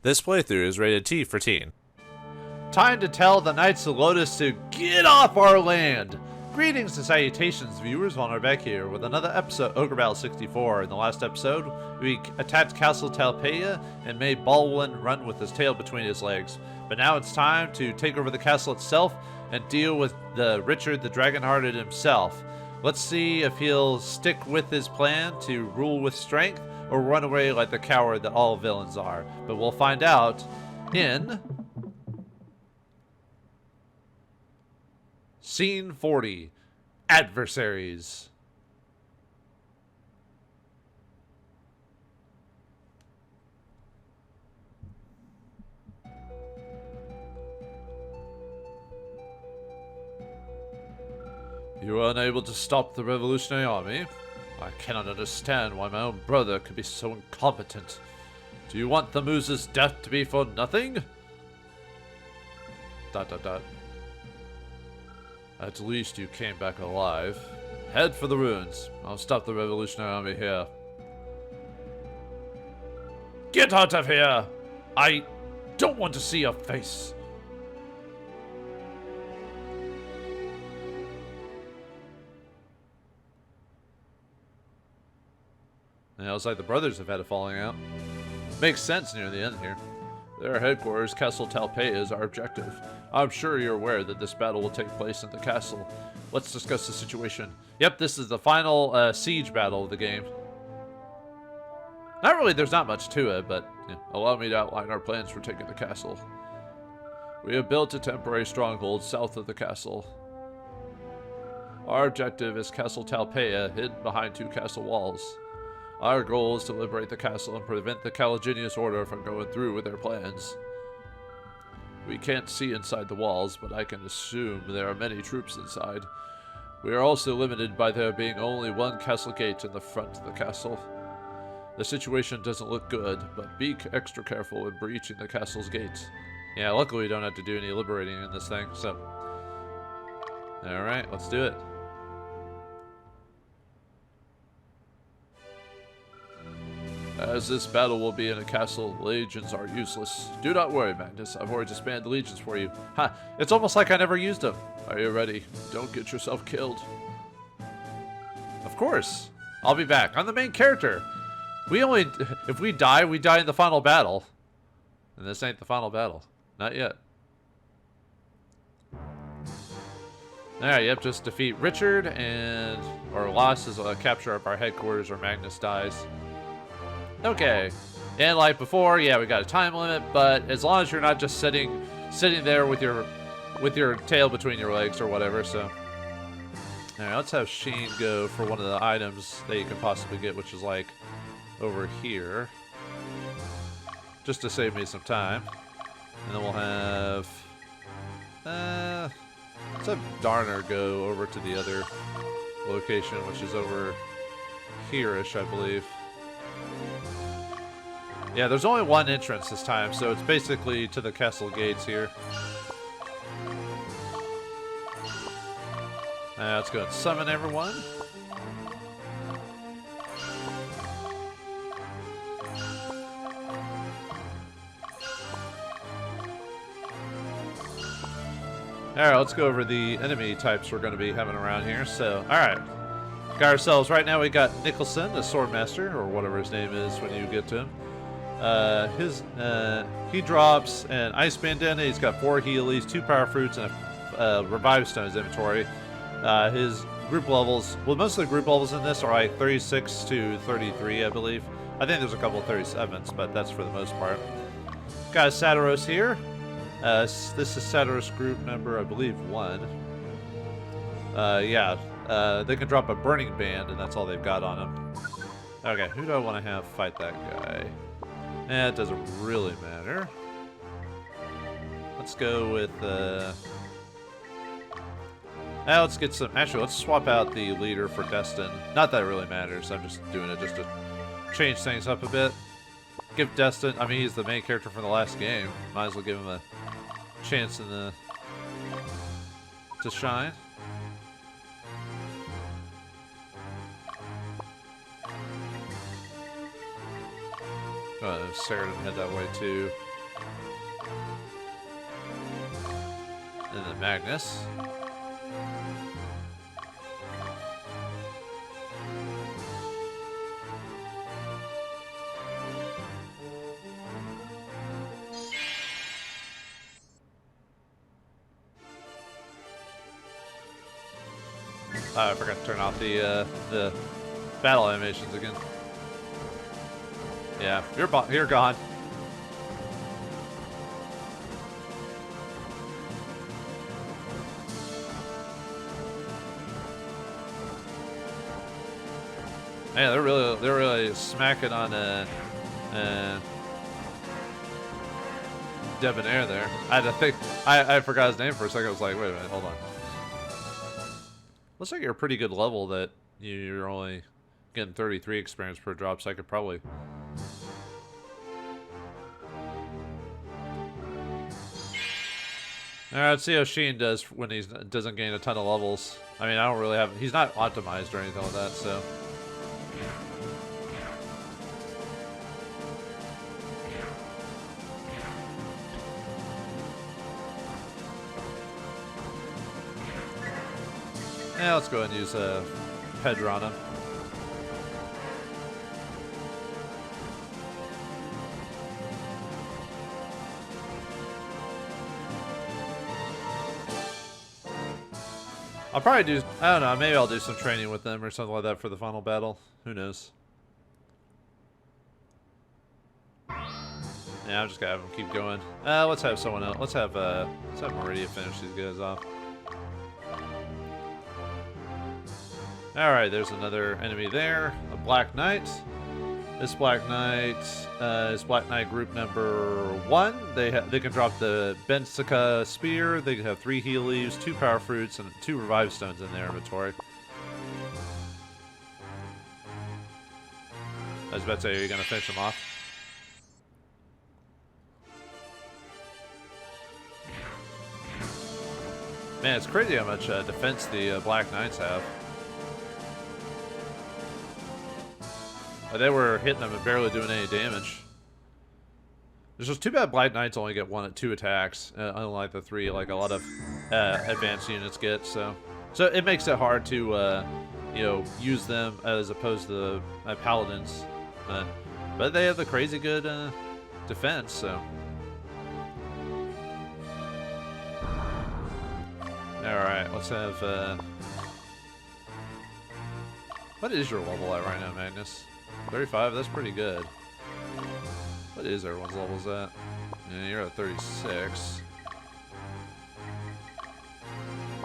This playthrough is rated T for teen. Time to tell the Knights of Lodis to get off our land! Greetings and salutations, viewers. Vauldemare back here with another episode of Ogre Battle 64. In the last episode, we attacked Castle Talpeia and made Baldwin run with his tail between his legs. But now it's time to take over the castle itself and deal with Richard the Dragonhearted himself. Let's see if he'll stick with his plan to rule with strength or run away like the coward that all villains are. But we'll find out in Scene 40, Adversaries. You are unable to stop the revolutionary army? I cannot understand why my own brother could be so incompetent. Do you want the Moose's death to be for nothing? ... At least you came back alive. Head for the ruins. I'll stop the revolutionary army here. Get out of here! I don't want to see your face. Yeah, it's like the brothers have had a falling out. Makes sense near the end here. Their headquarters, Castle Talpeia, is our objective. I'm sure you're aware that this battle will take place in the castle. Let's discuss the situation. Yep, this is the final siege battle of the game. Not really, there's not much to it, but allow me to outline our plans for taking the castle. We have built a temporary stronghold south of the castle. Our objective is Castle Talpeia, hidden behind two castle walls. Our goal is to liberate the castle and prevent the Caliginius Order from going through with their plans. We can't see inside the walls, but I can assume there are many troops inside. We are also limited by there being only one castle gate in the front of the castle. The situation doesn't look good, but be extra careful in breaching the castle's gates. Yeah, luckily we don't have to do any liberating in this thing, so... Alright, let's do it. As this battle will be in a castle, legions are useless. Do not worry, Magnus. I've already disbanded the legions for you. Ha! It's almost like I never used them. Are you ready? Don't get yourself killed. Of course. I'll be back. I'm the main character. If we die in the final battle. And this ain't the final battle. Not yet. Alright, yep, just defeat Richard and... Or loss is a capture of our headquarters or Magnus dies. Okay, and like before, yeah, we got a time limit, but as long as you're not just sitting there with your tail between your legs or whatever, so. All right, let's have Sheen go for one of the items that you can possibly get, which is like over here, just to save me some time. And then we'll have, let's have Darner go over to the other location, which is over here-ish, I believe. Yeah, there's only one entrance this time, so it's basically to the castle gates here. Let's go and summon everyone. Alright, let's go over the enemy types we're going to be having around here. So, alright. Got ourselves, right now we got Nicholson, the Swordmaster, or whatever his name is when you get to him. He drops an Ice Bandana, he's got 4 Healies, 2 Power Fruits, and a Revive Stone in his inventory. His group levels, well, most of the group levels in this are like 36 to 33, I believe. I think there's a couple of 37s, but that's for the most part. Got Satiros here. This is Satiros group number, I believe, 1. They can drop a Burning Band, and that's all they've got on them. Okay, who do I want to have fight that guy? It doesn't really matter. Let's go with, let's get some... Actually, let's swap out the leader for Destin. Not that it really matters. I'm just doing it just to change things up a bit. Give Destin... I mean, he's the main character from the last game. Might as well give him a chance in the... to shine. Sarah didn't head that way too. And then Magnus. I forgot to turn off the battle animations again. Yeah, you're gone. Man, they're really smacking on Debonair there. I had to think. I forgot his name for a second. I was like, wait a minute, hold on. Looks like you're a pretty good level that you're only getting 33 experience per drop, so I could probably. Alright, let's see how Sheen does when he doesn't gain a ton of levels. I mean, I don't really have. He's not optimized or anything like that, so. Yeah, let's go ahead and use Pedrana. I'll probably do, I don't know, maybe I'll do some training with them or something like that for the final battle. Who knows? Yeah, I'm just gonna have them keep going. Let's have someone else. Let's have Meridia finish these guys off. Alright, there's another enemy there. A Black Knight. This Black Knight is Black Knight group number 1. They can drop the Bensica Spear. They have 3 heal leaves, 2 power fruits, and 2 revive stones in their inventory. I was about to say, are you going to finish them off? Man, it's crazy how much defense the Black Knights have. They were hitting them and barely doing any damage. It's just too bad Black Knights only get 2 attacks, unlike the 3 like a lot of advanced units get. So it makes it hard to you know, use them as opposed to the Paladins. But they have the crazy good defense. So all right, let's have. What is your level at right now, Magnus? 35, that's pretty good. What is everyone's levels at? Yeah, you're at 36.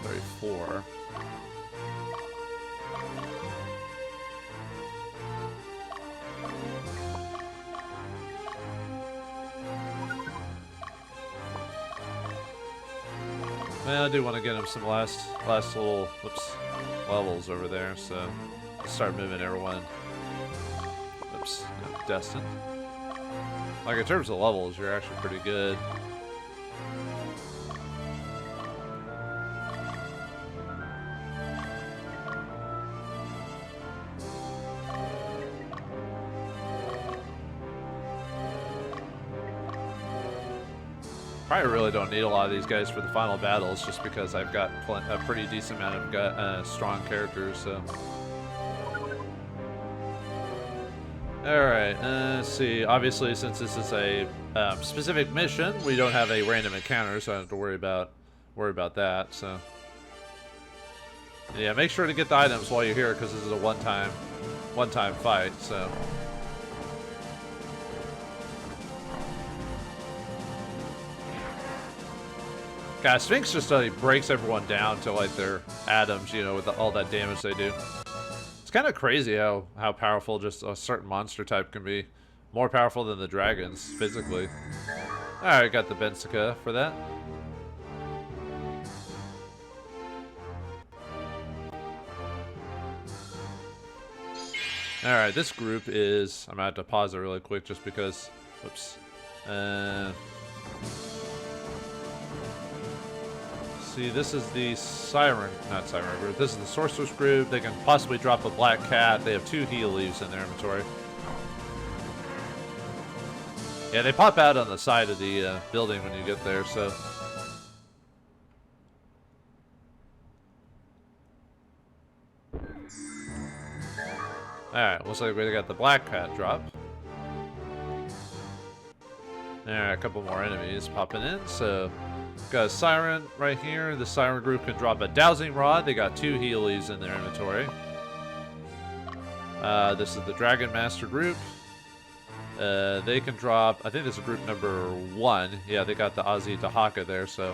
34. Man, I do want to get him some last little levels over there, so let's start moving everyone. Oops, no, Destin. Like, in terms of levels, you're actually pretty good. Probably really don't need a lot of these guys for the final battles, just because I've got a pretty decent amount of strong characters, so. Alright, let's see. Obviously, since this is a specific mission, we don't have a random encounter, so I don't have to worry about that. So, yeah, make sure to get the items while you're here, because this is a one-time fight. So, God, Sphinx just breaks everyone down to like their atoms, you know, with all that damage they do. It's kind of crazy how powerful just a certain monster type can be. More powerful than the dragons, physically. Alright, got the Bensica for that. Alright, this group is... I'm going to have to pause it really quick just because... Whoops. See, this is the not Siren group. This is the Sorceress group. They can possibly drop a Black Cat. They have 2 heal leaves in their inventory. Yeah, they pop out on the side of the building when you get there, so... Alright, looks like we got the black cat drop. Alright, a couple more enemies popping in. So, got a siren right here. The siren group can drop a dowsing rod. They got 2 healies in their inventory. This is the Dragon Master group. They can drop, I think this is group number 1. Yeah, they got the Ozzy Dahaka there, so.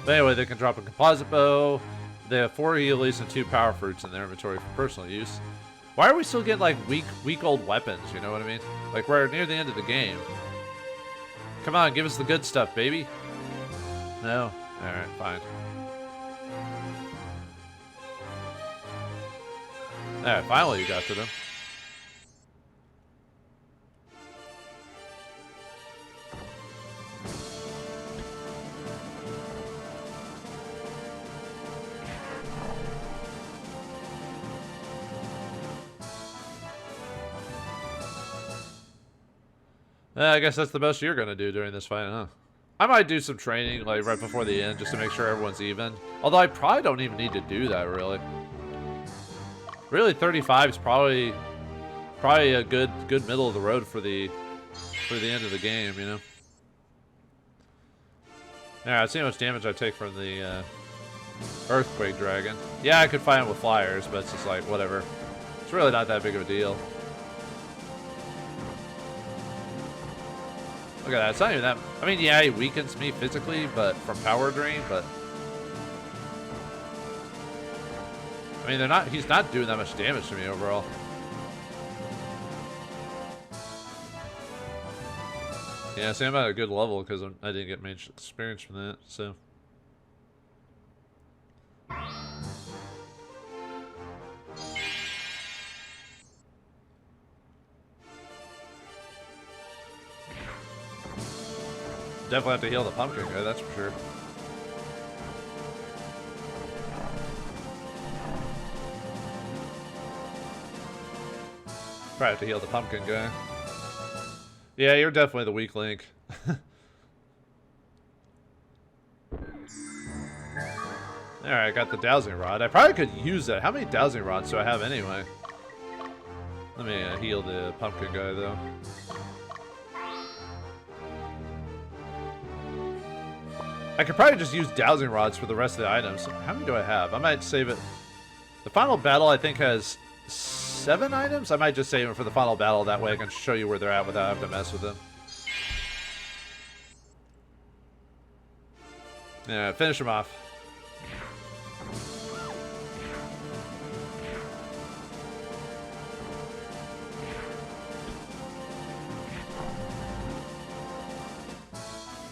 But anyway, they can drop a composite bow. They have 4 healies and 2 power fruits in their inventory for personal use. Why are we still getting, like, weak old weapons, you know what I mean? Like, we're near the end of the game. Come on, give us the good stuff, baby. No? Alright, fine. Alright, finally you got to them. I guess that's the best you're gonna do during this fight, huh? I might do some training, like, right before the end, just to make sure everyone's even. Although I probably don't even need to do that, really. Really, 35 is probably a good middle of the road for the end of the game, you know? Alright, let's see how much damage I take from the Earthquake Dragon. Yeah, I could fight him with flyers, but it's just like, whatever. It's really not that big of a deal. Look at that, it's not even that. I mean, yeah, he weakens me physically, but from Power Drain, but. I mean, he's not doing that much damage to me overall. Yeah, see, I'm at a good level because I didn't get much experience from that, so. Definitely have to heal the pumpkin guy, that's for sure. Probably have to heal the pumpkin guy. Yeah, you're definitely the weak link. Alright, I got the dowsing rod. I probably could use that. How many dowsing rods do I have anyway? Let me heal the pumpkin guy, though. I could probably just use dowsing rods for the rest of the items. How many do I have? I might save it. The final battle, I think, has 7 items? I might just save them for the final battle. That way I can show you where they're at without having to mess with them. Yeah, finish them off.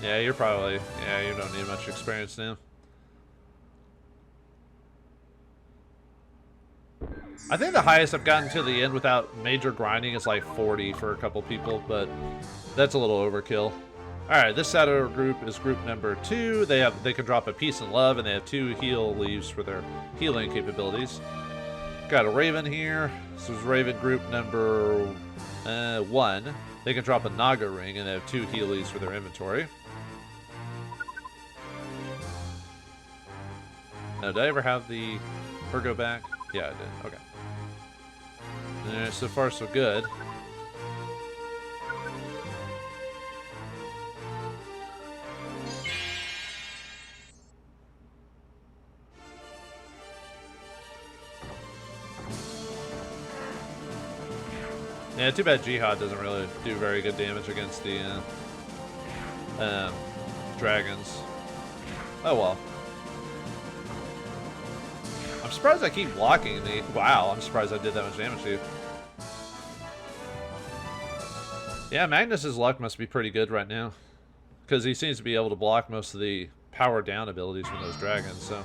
Yeah, you're probably... Yeah, you don't need much experience now. I think the highest I've gotten to the end without major grinding is like 40 for a couple people, but that's a little overkill. Alright, this Saturday group is group number 2. They can drop a Peace and Love, and they have 2 heal leaves for their healing capabilities. Got a Raven here. This is Raven group number 1. They can drop a Naga ring, and they have 2 heal leaves for their inventory. Now, did I ever have the Virgo back? Yeah, I did. Okay. So far, so good. Yeah, too bad Jihad doesn't really do very good damage against the dragons. Oh well. I'm surprised I keep blocking the... Wow, I'm surprised I did that much damage to you. Yeah, Magnus's luck must be pretty good right now. Because he seems to be able to block most of the power down abilities from those dragons, so...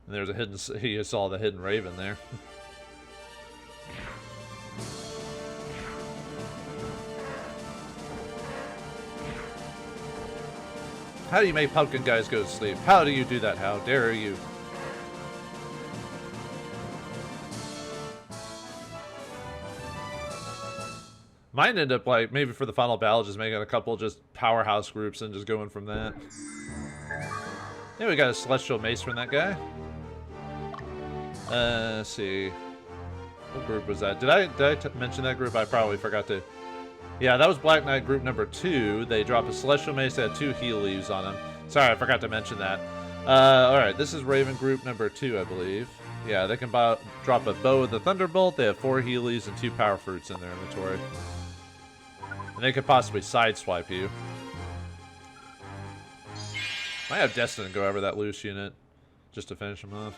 And there's a hidden... He saw the hidden Raven there. How do you make pumpkin guys go to sleep? How do you do that? How dare you? Might end up, like, maybe for the final battle, just making a couple just powerhouse groups and just going from that. Yeah, we got a Celestial Mace from that guy. Let's see. What group was that? Did I mention that group? I probably forgot to. Yeah, that was Black Knight group number 2. They drop a Celestial Mace that had 2 heal leaves on them. Sorry, I forgot to mention that. Alright, this is Raven group number 2, I believe. Yeah, they can drop a Bow with a Thunderbolt. They have 4 heal leaves and 2 Power Fruits in their inventory. And they could possibly sideswipe you. Might have Destin go over that loose unit just to finish him off.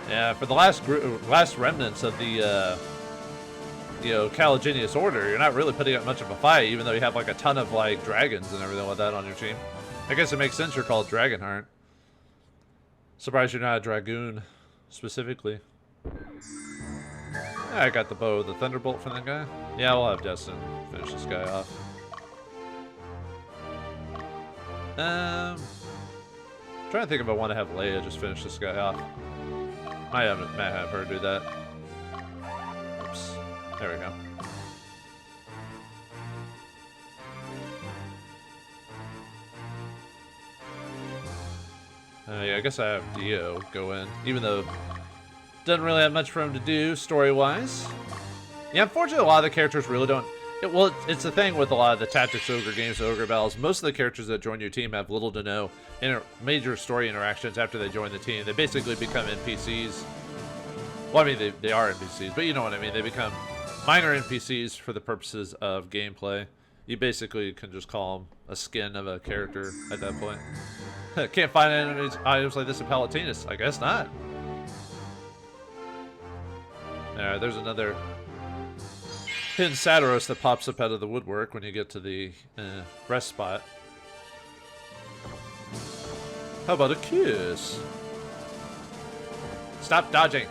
Yeah, for the last remnants of the, Caligenius Order, you're not really putting up much of a fight, even though you have like a ton of like dragons and everything like that on your team. I guess it makes sense you're called Dragonheart. Surprised you're not a Dragoon, specifically. Yeah, I got the bow, the Thunderbolt from that guy. Yeah, we'll have Destin finish this guy off. Trying to think if I want to have Leia just finish this guy off. Might have her do that. Oops. There we go. Yeah, I guess I have Dio go in, even though doesn't really have much for him to do story-wise. Yeah, unfortunately, a lot of the characters really don't. Well, it's the thing with a lot of the Tactics Ogre games, Ogre Battles. Most of the characters that join your team have little to no major story interactions after they join the team. They basically become NPCs. Well, I mean, they are NPCs, but you know what I mean. They become minor NPCs for the purposes of gameplay. You basically can just call them a skin of a character at that point. Can't find items like this in Palatinus. I guess not. Alright, there's another hidden Satiros that pops up out of the woodwork when you get to the rest spot. How about a kiss? Stop dodging.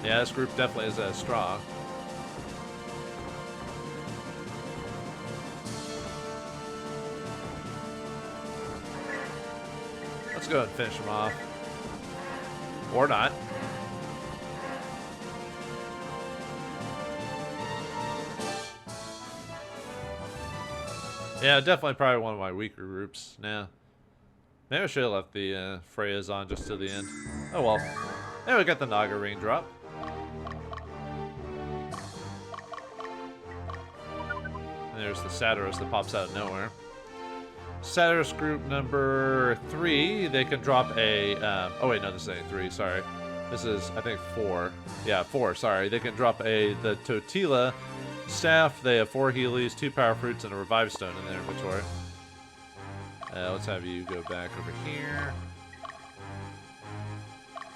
Yeah, this group definitely is strong. Let's go ahead and finish him off. Or not. Yeah, definitely probably one of my weaker groups. Nah. Maybe I should have left the Freyas on just to the end. Oh well. There we got the Naga ring drop. And there's the Satiros that pops out of nowhere. Satiros group number 3, they can drop a, oh wait, no, this ain't 3, sorry. This is, I think, 4. Yeah, 4, sorry. They can drop the Totila staff. They have 4 Healies, 2 Power Fruits, and a Revive Stone in their inventory. Let's have you go back over here.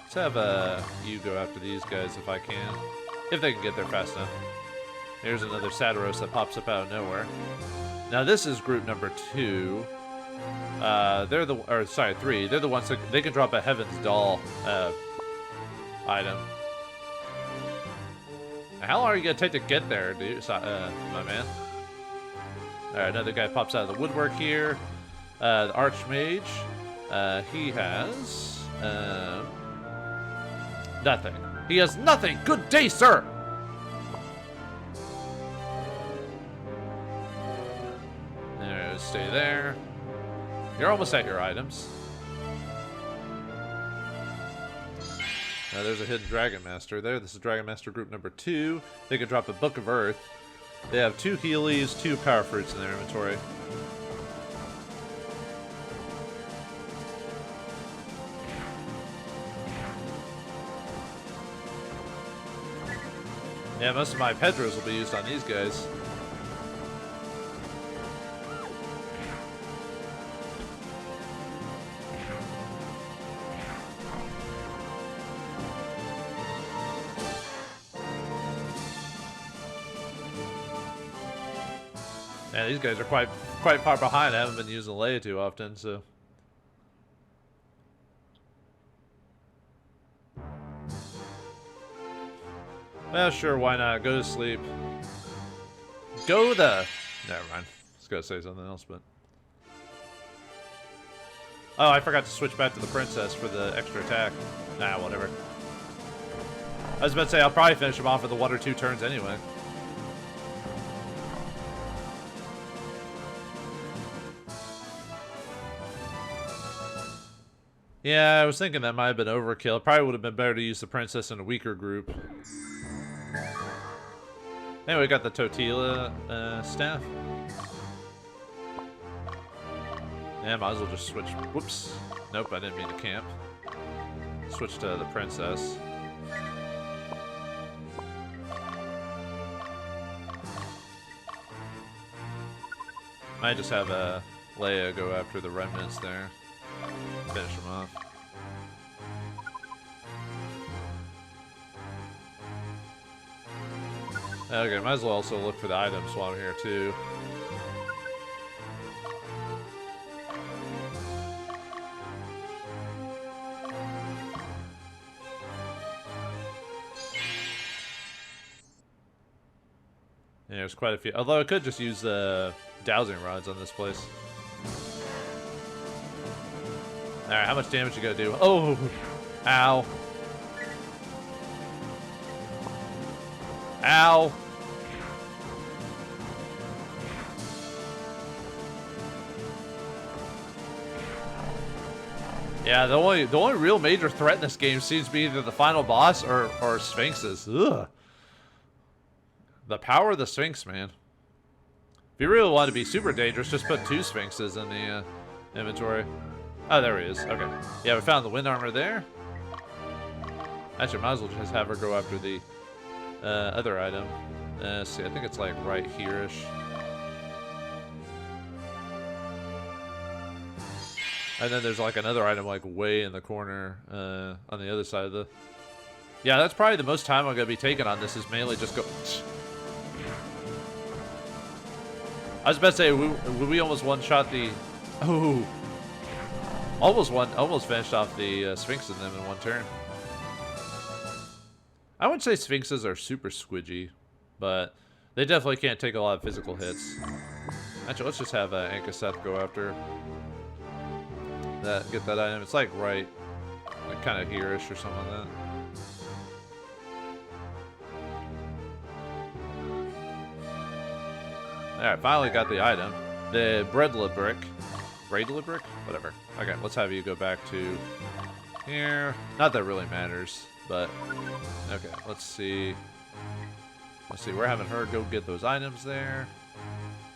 Let's have you go after these guys if I can. If they can get there fast enough. Here's another Satiros that pops up out of nowhere. Now this is group number 2. They're the, or sorry, 3. They're the ones that they can drop a Heaven's Doll item. How long are you gonna take to get there, dude? My man. Alright, another guy pops out of the woodwork here. The Archmage. He has nothing. He has nothing. Good day, sir. There, stay there. You're almost at your items. There's a hidden Dragon Master there. This is Dragon Master group number 2. They can drop a Book of Earth. They have 2 Healies, 2 Power Fruits in their inventory. Yeah, most of my Pedros will be used on these guys. Yeah, these guys are quite far behind. I haven't been using Leia too often, so. Well, sure, why not? Go to sleep. Go the... Never mind. I was gonna say something else, but... Oh, I forgot to switch back to the princess for the extra attack. Nah, whatever. I was about to say, I'll probably finish him off with the 1 or 2 turns anyway. Yeah, I was thinking that might have been overkill. Probably would have been better to use the princess in a weaker group. Anyway, we got the Totila staff. Yeah, might as well just switch. Whoops. Nope, I didn't mean to camp. Switch to the princess. Might just have Leia go after the remnants there. Finish them off. Okay, might as well also look for the items while I'm here too. Yeah, there's quite a few. Although I could just use the dowsing rods on this place. Alright, how much damage you gotta do? Oh! Ow. Ow! Yeah, the only real major threat in this game seems to be either the final boss or Sphinxes. Ugh. The power of the Sphinx, man. If you really want to be super dangerous, just put 2 Sphinxes in the inventory. Oh, there he is. Okay. Yeah, we found the wind armor there. Actually, might as well just have her go after the other item. Let's see, I think it's like right here-ish. And then there's like another item like way in the corner on the other side of the... Yeah, that's probably the most time I'm going to be taking on this is mainly just go... I was about to say, we almost one-shot the... Oh! Almost finished off the Sphinx in them in 1 turn. I wouldn't say Sphinxes are super squidgy, but they definitely can't take a lot of physical hits. Actually, let's just have Ankaseth go after that, get that item. It's like right, like kind of here-ish or something like that. Alright, finally got the item. The Braidla brick. Braidla brick? Whatever. Okay, let's have you go back to here. Not that it really matters, but... Okay, let's see. Let's see, we're having her go get those items there.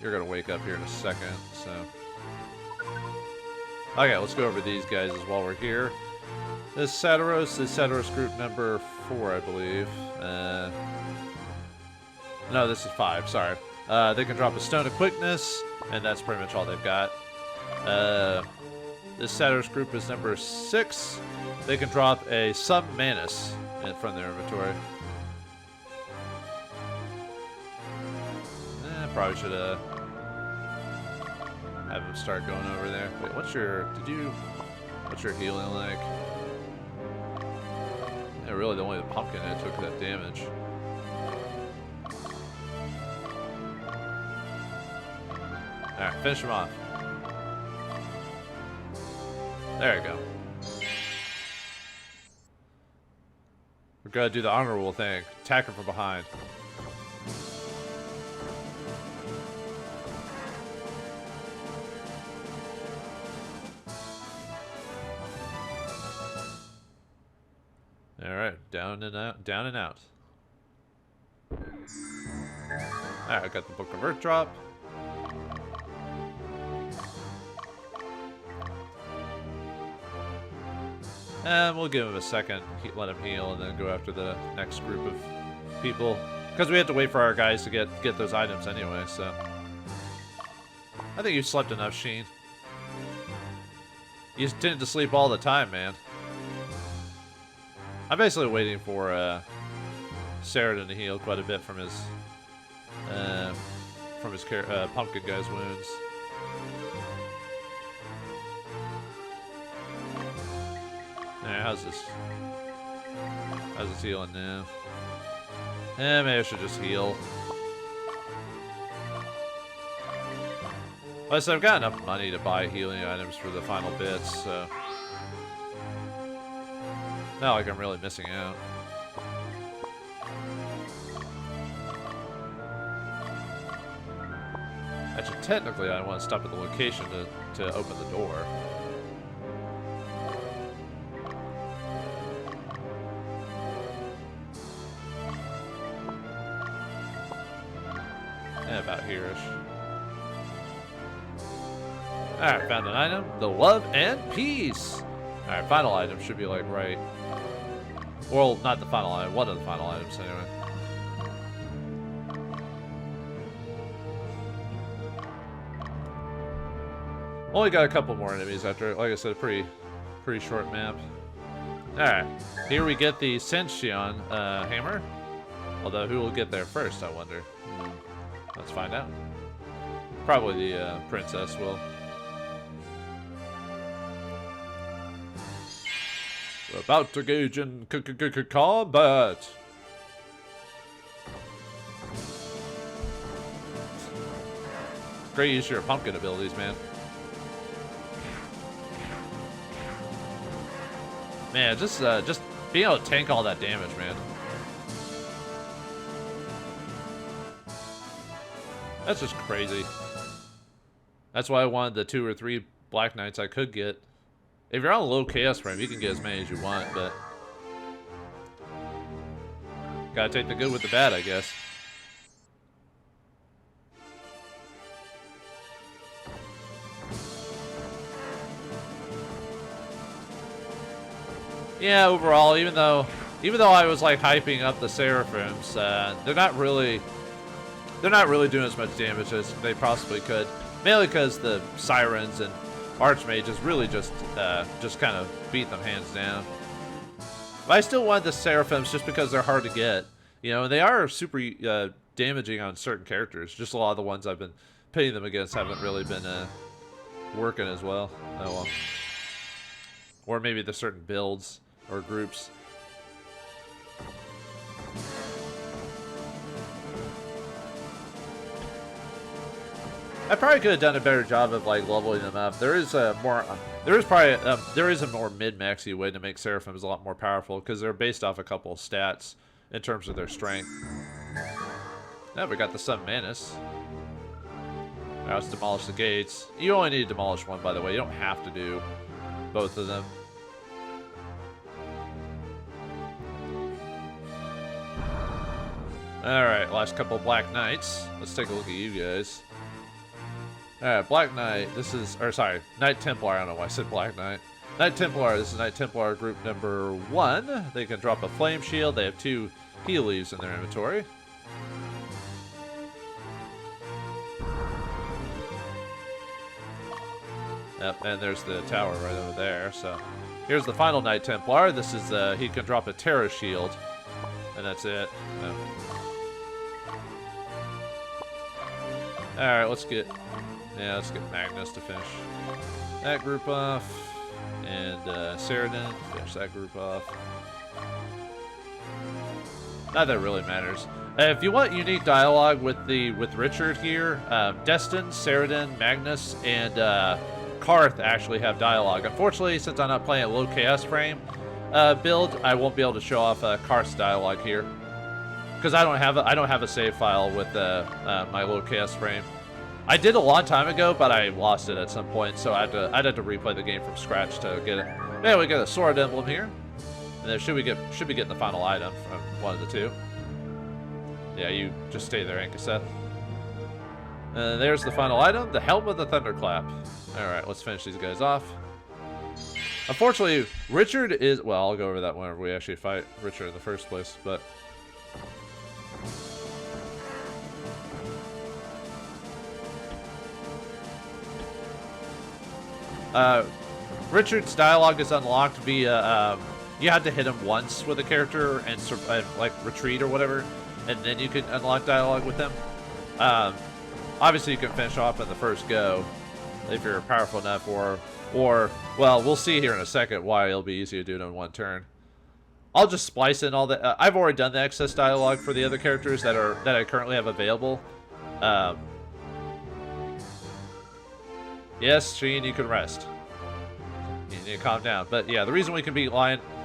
You're gonna wake up here in a second, so... Okay, let's go over these guys as while we're here. This Satiros is Satiros group number 4, I believe. No, this is 5, sorry. They can drop a Stone of Quickness, and that's pretty much all they've got. This Satiros group is number 6. They can drop a Sub Manus from their inventory. Probably should have them start going over there. Wait, what's your healing like? Yeah, really, only the pumpkin that took that damage. Alright, finish him off. There you go. We're gonna do the honorable thing. Attack him from behind. Alright, down and out, down and out. Alright, I got the Book of Earth drop. And we'll give him a second, let him heal, and then go after the next group of people. Because we have to wait for our guys to get those items anyway, so... I think you slept enough, Sheen. You tend to sleep all the time, man. I'm basically waiting for Saradin to heal quite a bit from his pumpkin guy's wounds. Alright, how's this? How's this healing now? Maybe I should just heal. Plus, I've got enough money to buy healing items for the final bits, so... Not like I'm really missing out. Actually, technically, I want to stop at the location to open the door. About here-ish. Alright, found an item. The love and peace. Alright, final item should be like right. Well, not the final item. One of the final items, anyway. Only got a couple more enemies after, like I said, a pretty short map. Alright, here we get the Senshion hammer. Although, who will get there first, I wonder? Let's find out. Probably the princess will. We're about to engage in combat. Great use of your pumpkin abilities, man. Man, just being able to tank all that damage, man. That's just crazy. That's why I wanted the 2 or 3 Black Knights I could get. If you're on a low chaos frame, you can get as many as you want, but gotta take the good with the bad, I guess. Yeah, overall, even though I was like hyping up the Seraphims, they're not really doing as much damage as they possibly could. Mainly because the Sirens and Archmages really just kind of beat them hands down. But I still wanted the Seraphims just because they're hard to get. You know, and they are super damaging on certain characters. Just a lot of the ones I've been pitting them against haven't really been working as well. Oh well. Or maybe the certain builds or groups. I probably could have done a better job of like leveling them up. There is a more mid-maxy way to make Seraphims a lot more powerful because they're based off a couple of stats in terms of their strength. Now we got the Sun Manus. Now let's demolish the gates. You only need to demolish one, by the way. You don't have to do both of them. Alright, last couple of Black Knights. Let's take a look at you guys. Alright, Black Knight, this is, or sorry, Knight Templar, I don't know why I said Black Knight. Knight Templar, this is Knight Templar group number 1. They can drop a flame shield, they have 2 heal leaves in their inventory. Yep, and there's the tower right over there, so. Here's the final Knight Templar, this is, he can drop a Terra shield, and that's it. Yep. Alright, let's get Magnus to finish that group off. And Saradin, finish that group off. Not that it really matters. If you want unique dialogue with Richard here, Destin, Saradin, Magnus, and Karth actually have dialogue. Unfortunately, since I'm not playing a low chaos frame build, I won't be able to show off Karth's dialogue here. Because I don't have a save file with my low chaos frame. I did a long time ago, but I lost it at some point, so I'd have to replay the game from scratch to get it. Yeah, we got a sword emblem here, and then should be getting the final item from one of the 2. Yeah, you just stay there, Ankaseth. And there's the final item, the Helm of the Thunderclap. All right, let's finish these guys off. Unfortunately, Richard is well. I'll go over that whenever we actually fight Richard in the first place, but. Richard's dialogue is unlocked via, you have to hit him once with a character and like retreat or whatever, and then you can unlock dialogue with him. Obviously you can finish off in the first go if you're powerful enough, or well, we'll see here in a second why it'll be easy to do it in one turn. I'll just splice in all the, I've already done the excess dialogue for the other characters that I currently have available. Yes, Sheen, you can rest. You need to calm down. But yeah, the reason we can beat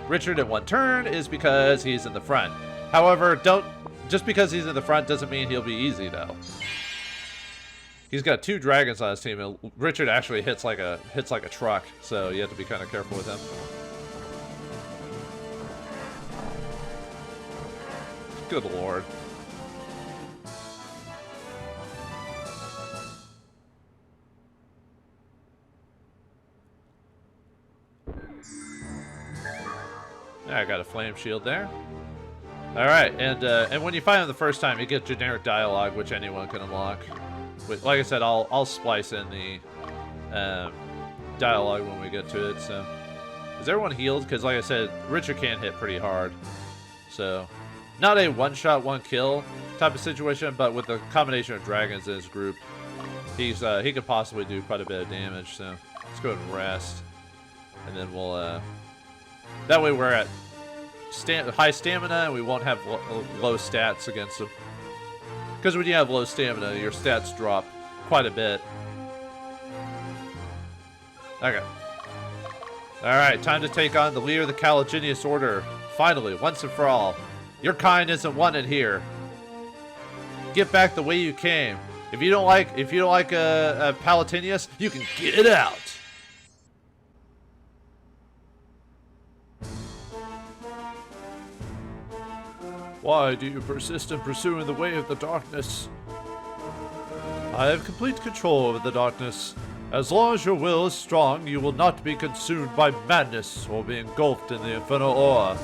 Richard in one turn is because he's in the front. However, just because he's in the front doesn't mean he'll be easy, though. He's got 2 dragons on his team, and Richard actually hits like a truck, so you have to be kind of careful with him. Good lord. I got a flame shield there. All right, and when you find him the first time, you get generic dialogue, which anyone can unlock. But like I said, I'll splice in the dialogue when we get to it. So, is everyone healed? Because like I said, Richard can hit pretty hard. So, not a one-shot, one-kill type of situation, but with the combination of dragons in his group, he could possibly do quite a bit of damage. So, let's go ahead and rest, and then we'll. That way we're at high stamina and we won't have low stats against them. Because when you have low stamina, your stats drop quite a bit. Okay. Alright, time to take on the leader of the Gaidens Order. Finally, once and for all. Your kind isn't wanted here. Get back the way you came. If you don't like Palatinius, you can get out. Why do you persist in pursuing the way of the darkness? I have complete control over the darkness. As long as your will is strong, you will not be consumed by madness or be engulfed in the infernal aura.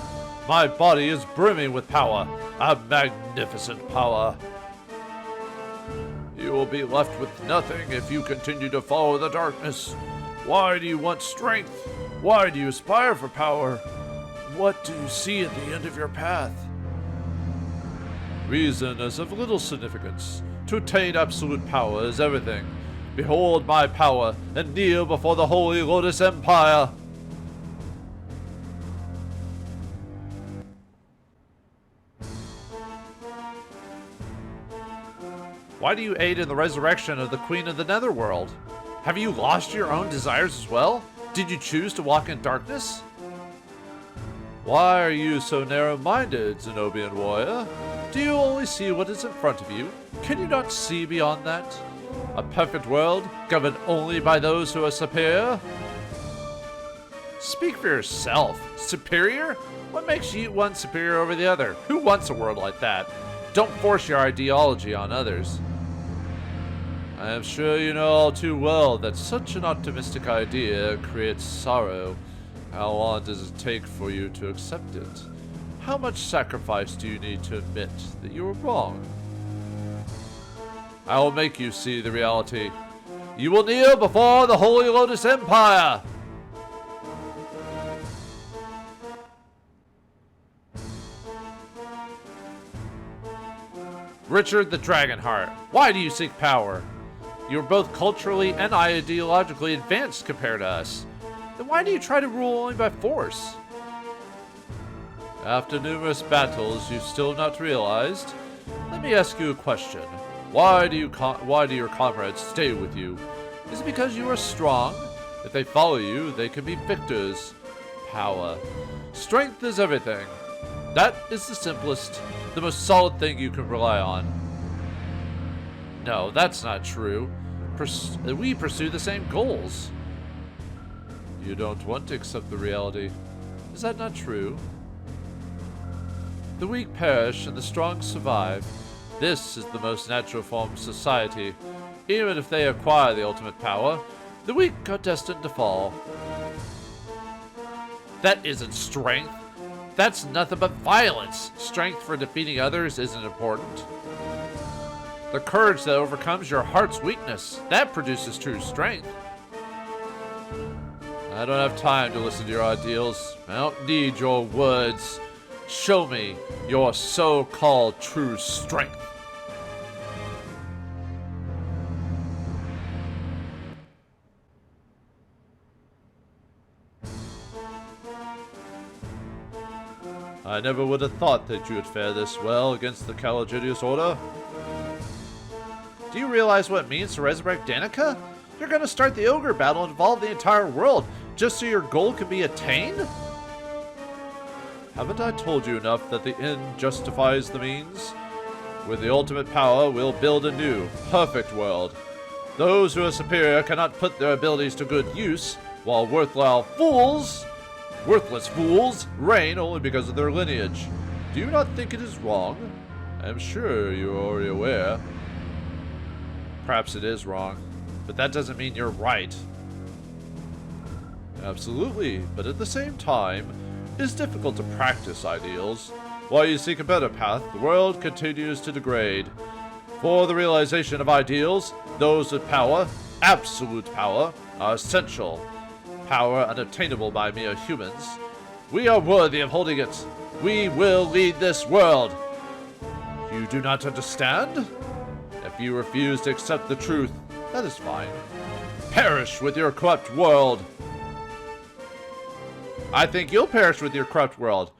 My body is brimming with power, a magnificent power. You will be left with nothing if you continue to follow the darkness. Why do you want strength? Why do you aspire for power? What do you see at the end of your path? Reason is of little significance. To attain absolute power is everything. Behold my power, and kneel before the Holy Lodis Empire! Why do you aid in the resurrection of the Queen of the Netherworld? Have you lost your own desires as well? Did you choose to walk in darkness? Why are you so narrow-minded, Zenobian warrior? Do you only see what is in front of you? Can you not see beyond that? A perfect world, governed only by those who are superior? Speak for yourself. Superior? What makes you one superior over the other? Who wants a world like that? Don't force your ideology on others. I am sure you know all too well that such an optimistic idea creates sorrow. How long does it take for you to accept it? How much sacrifice do you need to admit that you were wrong? I will make you see the reality. You will kneel before the Holy Lodis Empire! Richard the Dragonheart, why do you seek power? You are both culturally and ideologically advanced compared to us. Then why do you try to rule only by force? After numerous battles you've still not realized, let me ask you a question. Why do your comrades stay with you? Is it because you are strong? If they follow you, they can be victors. Power. Strength is everything. That is the simplest, the most solid thing you can rely on. No, that's not true. We pursue the same goals. You don't want to accept the reality. Is that not true? The weak perish and the strong survive. This is the most natural form of society. Even if they acquire the ultimate power, the weak are destined to fall. That isn't strength. That's nothing but violence. Strength for defeating others isn't important. The courage that overcomes your heart's weakness, that produces true strength. I don't have time to listen to your ideals. I don't need your words. Show me your so-called true strength. I never would have thought that you would fare this well against the Gaidens Order. Do you realize what it means to resurrect Danica? You're gonna start the Ogre Battle and involve the entire world, just so your goal can be attained? Haven't I told you enough that the end justifies the means? With the ultimate power, we'll build a new, perfect world. Those who are superior cannot put their abilities to good use, while worthwhile fools, worthless fools, reign only because of their lineage. Do you not think it is wrong? I'm sure you're already aware. Perhaps it is wrong, but that doesn't mean you're right. Absolutely, but at the same time, it is difficult to practice ideals. While you seek a better path, the world continues to degrade. For the realization of ideals, those with power, absolute power, are essential. Power unobtainable by mere humans. We are worthy of holding it. We will lead this world. You do not understand? If you refuse to accept the truth, that is fine. Perish with your corrupt world. I think you'll perish with your corrupt world.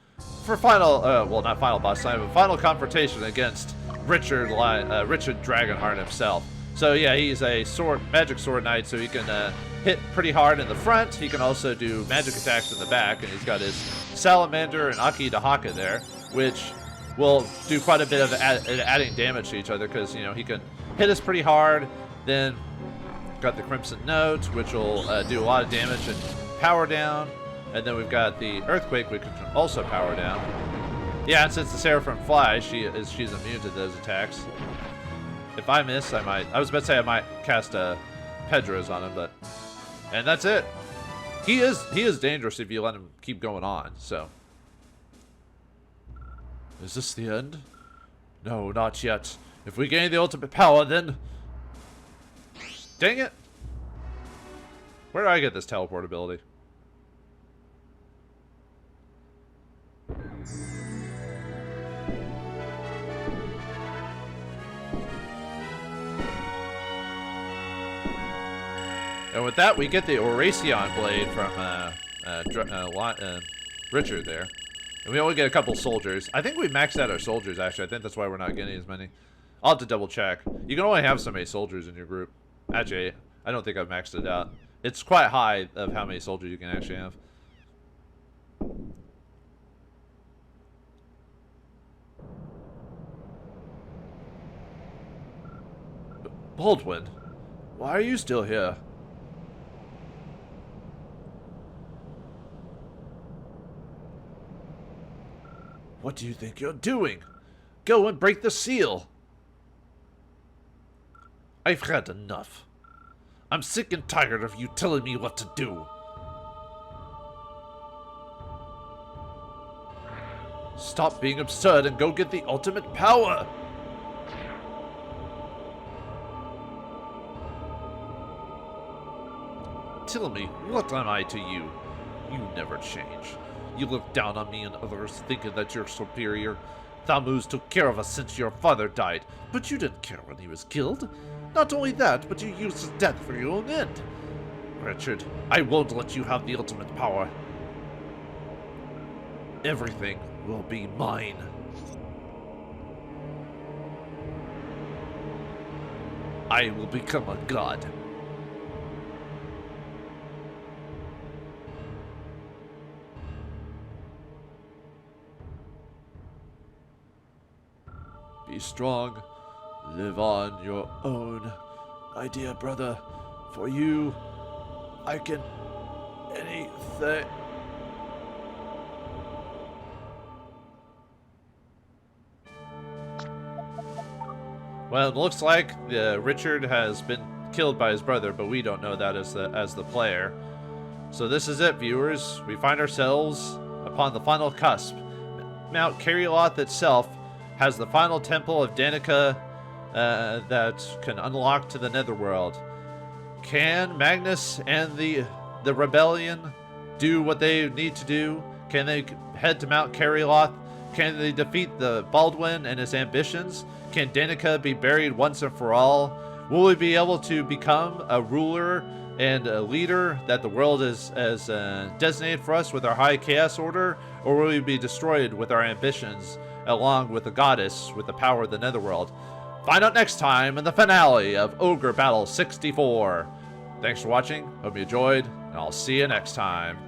For final, well, not final boss time, but final confrontation against Richard Dragonheart himself. So yeah, he's a magic sword knight, so he can hit pretty hard in the front. He can also do magic attacks in the back, and he's got his Salamander and Aki Dahaka there, which will do quite a bit of adding damage to each other, because, you know, he can hit us pretty hard. Then got the Crimson Note, which will do a lot of damage and power down. And then we've got the Earthquake, which can also power down. Yeah, and since the Seraphim flies, she's immune to those attacks. If I miss, I was about to say I might cast Pedro's on him, but... And that's it. He is dangerous if you let him keep going on, so... Is this the end? No, not yet. If we gain the ultimate power, then... Dang it! Where do I get this teleport ability? And with that, we get the Oracion Blade from Richard there. And we only get a couple soldiers. I think we maxed out our soldiers, actually. I think that's why we're not getting as many. I'll have to double check. You can only have so many soldiers in your group. Actually, I don't think I've maxed it out. It's quite high of how many soldiers you can actually have. Baldwin, why are you still here? What do you think you're doing? Go and break the seal. I've had enough. I'm sick and tired of you telling me what to do. Stop being absurd and go get the ultimate power. Tell me, what am I to you? You never change. You look down on me and others, thinking that you're superior. Thamuz took care of us since your father died, but you didn't care when he was killed. Not only that, but you used his death for your own end. Richard, I won't let you have the ultimate power. Everything will be mine. I will become a god. Be strong. Live on your own. My dear brother, for you, I can anything. Well, it looks like Richard has been killed by his brother, but we don't know that as the player. So this is it, viewers. We find ourselves upon the final cusp. Mount Kerioth itself has the final temple of Danica that can unlock to the Netherworld. Can Magnus and the rebellion do what they need to do? Can they head to Mount Kerioth? Can they defeat the Baldwin and his ambitions? Can Danica be buried once and for all? Will we be able to become a ruler and a leader that the world has designated for us with our High Chaos Order? Or will we be destroyed with our ambitions along with the goddess with the power of the Netherworld? Find out next time in the finale of Ogre Battle 64. Thanks for watching, hope you enjoyed, and I'll see you next time.